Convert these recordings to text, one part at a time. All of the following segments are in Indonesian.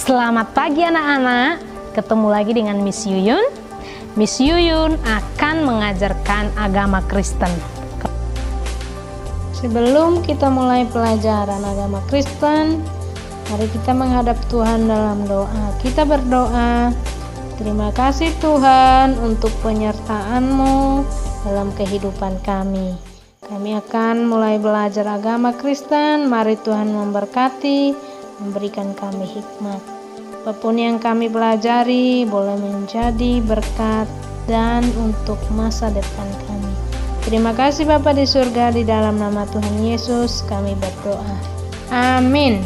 Selamat pagi anak-anak, ketemu lagi dengan Miss Yuyun. Miss Yuyun akan mengajarkan agama Kristen. Sebelum kita mulai pelajaran agama Kristen, mari kita menghadap Tuhan dalam doa. Kita berdoa, terima kasih Tuhan untuk penyertaan-Mu dalam kehidupan kami. Kami akan mulai belajar agama Kristen. Mari Tuhan memberkati, memberikan kami hikmat. Apapun yang kami pelajari boleh menjadi berkat dan untuk masa depan kami. Terima kasih Bapa di surga, di dalam nama Tuhan Yesus kami berdoa. Amin.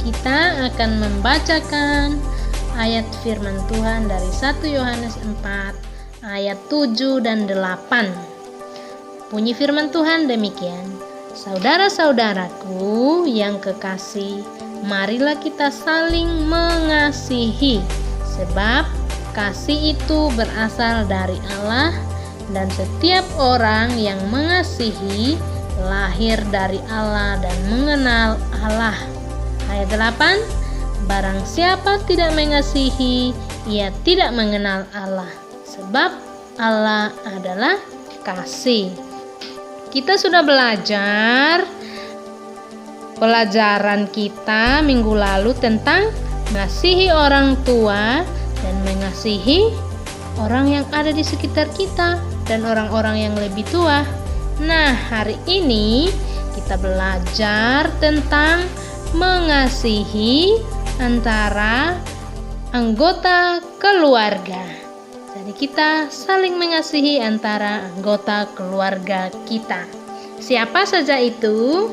Kita akan membacakan ayat firman Tuhan dari 1 Yohanes 4 ayat 7 dan 8. Bunyi firman Tuhan demikian. Saudara-saudaraku yang kekasih, marilah kita saling mengasihi, sebab kasih itu berasal dari Allah, dan setiap orang yang mengasihi lahir dari Allah dan mengenal Allah. Ayat 8, barang siapa tidak mengasihi, ia tidak mengenal Allah, sebab Allah adalah kasih. Kita sudah belajar pelajaran kita minggu lalu tentang mengasihi orang tua dan mengasihi orang yang ada di sekitar kita dan orang-orang yang lebih tua. Nah, hari ini kita belajar tentang mengasihi antara anggota keluarga. Jadi kita saling mengasihi antara anggota keluarga kita. Siapa saja itu?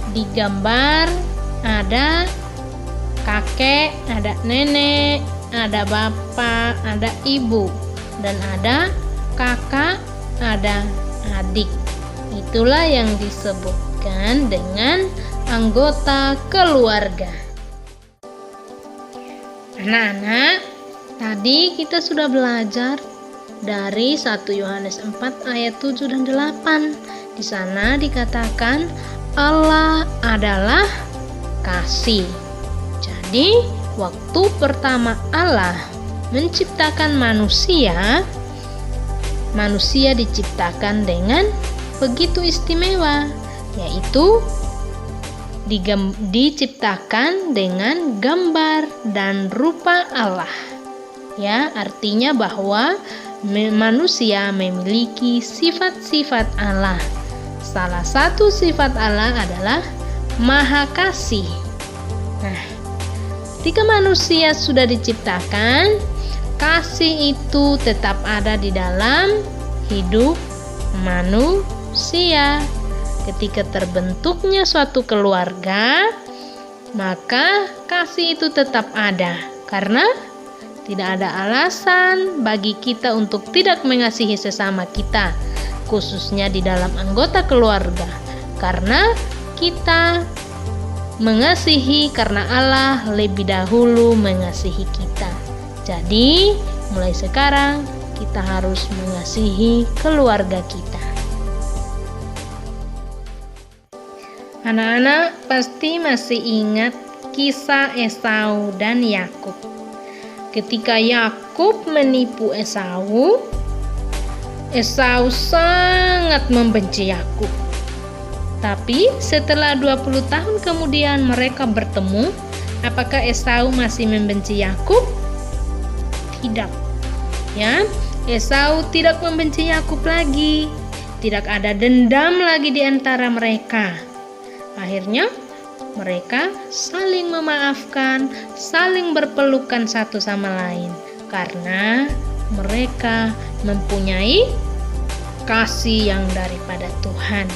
Di gambar ada kakek, ada nenek, ada bapak, ada ibu, dan ada kakak, ada adik. Itulah yang disebutkan dengan anggota keluarga. Anak-anak, tadi kita sudah belajar dari 1 Yohanes 4 ayat 7 dan 8. Di sana dikatakan Allah adalah kasih. Jadi, waktu pertama Allah menciptakan manusia diciptakan dengan begitu istimewa, yaitu diciptakan dengan gambar dan rupa Allah. Ya, artinya bahwa manusia memiliki sifat-sifat Allah. Salah satu sifat Allah adalah Maha Kasih. Nah, ketika manusia sudah diciptakan, kasih itu tetap ada di dalam hidup manusia. Ketika terbentuknya suatu keluarga, maka kasih itu tetap ada, karena tidak ada alasan bagi kita untuk tidak mengasihi sesama kita, khususnya di dalam anggota keluarga, karena kita mengasihi karena Allah lebih dahulu mengasihi kita. Jadi, mulai sekarang kita harus mengasihi keluarga kita. Anak-anak pasti masih ingat kisah Esau dan Yakub. Ketika Yakub menipu Esau sangat membenci Yakub. Tapi setelah 20 tahun kemudian mereka bertemu, apakah Esau masih membenci Yakub? Tidak. Ya, Esau tidak membenci Yakub lagi. Tidak ada dendam lagi di antara mereka. Akhirnya mereka saling memaafkan, saling berpelukan satu sama lain, karena mereka mempunyai kasih yang daripada Tuhan.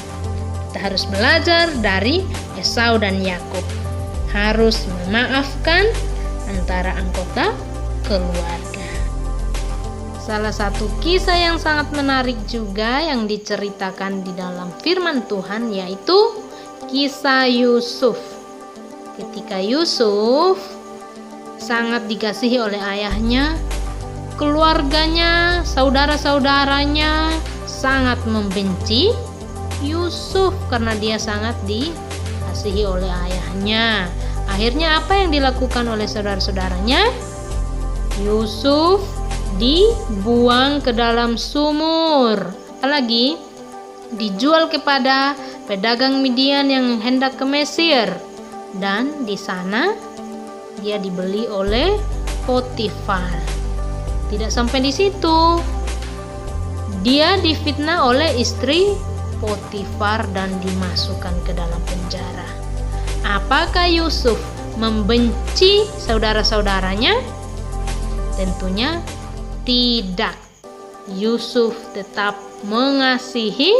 Kita harus belajar dari Esau dan Yakub, harus memaafkan antara anggota keluarga. Salah satu kisah yang sangat menarik juga yang diceritakan di dalam firman Tuhan yaitu kisah Yusuf. Ketika Yusuf sangat dikasihi oleh ayahnya, keluarganya, saudara-saudaranya sangat membenci Yusuf karena dia sangat dikasihi oleh ayahnya. Akhirnya apa yang dilakukan oleh saudara-saudaranya? Yusuf dibuang ke dalam sumur. Apalagi dijual kepada pedagang Midian yang hendak ke Mesir. Dan di sana dia dibeli oleh Potifar. Tidak sampai di situ. Dia difitnah oleh istri Potifar dan dimasukkan ke dalam penjara. Apakah Yusuf membenci saudara-saudaranya? Tentunya tidak. Yusuf tetap mengasihi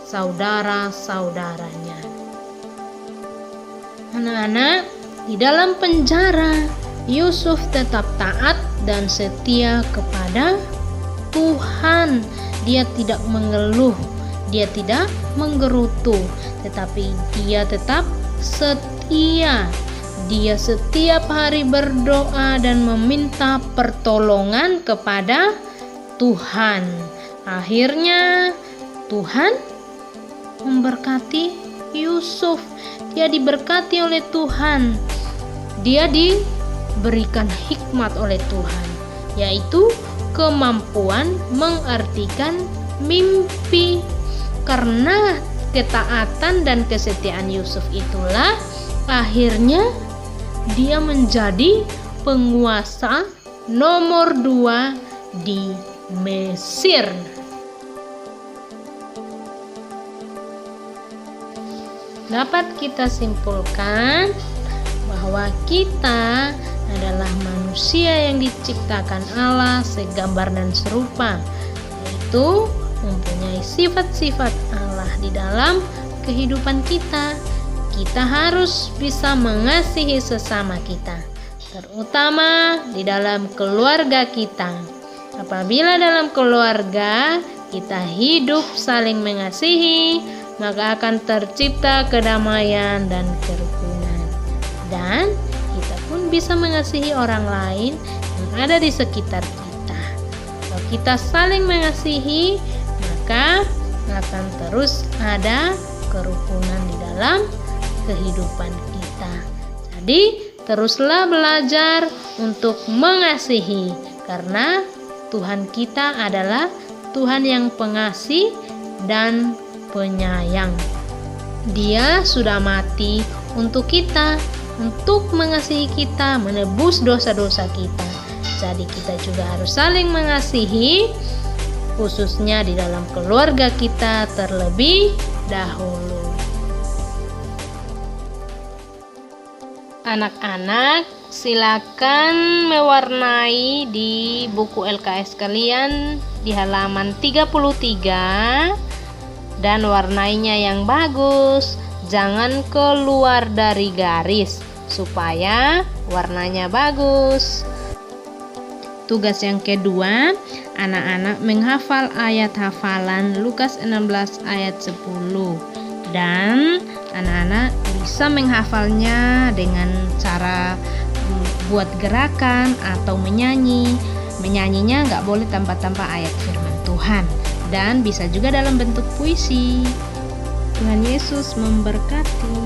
saudara-saudaranya. Anak-anak, di dalam penjara Yusuf tetap taat dan setia kepada Tuhan. Dia tidak mengeluh, dia tidak menggerutu, tetapi dia tetap setia. Dia setiap hari berdoa dan meminta pertolongan kepada Tuhan. Akhirnya Tuhan memberkati Yusuf. Dia diberkati oleh Tuhan. Dia diberikan hikmat oleh Tuhan, yaitu kemampuan mengartikan mimpi. Karena ketaatan dan kesetiaan Yusuf itulah akhirnya dia menjadi penguasa nomor 2 di Mesir. Dapat kita simpulkan bahwa kita adalah manusia yang diciptakan Allah segambar dan serupa, yaitu mempunyai sifat-sifat Allah di dalam kehidupan kita. Kita harus bisa mengasihi sesama kita, terutama di dalam keluarga kita. Apabila dalam keluarga kita hidup saling mengasihi, maka akan tercipta kedamaian dan kerukunan. Dan kita pun bisa mengasihi orang lain yang ada di sekitar kita. Kalau kita saling mengasihi, maka akan terus ada kerukunan di dalam kehidupan kita. Jadi, teruslah belajar untuk mengasihi, karena Tuhan kita adalah Tuhan yang pengasih dan penyayang. Dia sudah mati untuk kita, untuk mengasihi kita, menebus dosa-dosa kita. Jadi kita juga harus saling mengasihi, khususnya di dalam keluarga kita terlebih dahulu. Anak-anak, silakan mewarnai di buku LKS kalian di halaman 33 dan warnainya yang bagus. Jangan keluar dari garis supaya warnanya bagus. Tugas yang kedua, anak-anak menghafal ayat hafalan Lukas 16 ayat 10. Dan anak-anak bisa menghafalnya dengan cara buat gerakan atau menyanyi. Menyanyinya nggak boleh tanpa ayat firman Tuhan, dan bisa juga dalam bentuk puisi. Tuhan Yesus memberkati.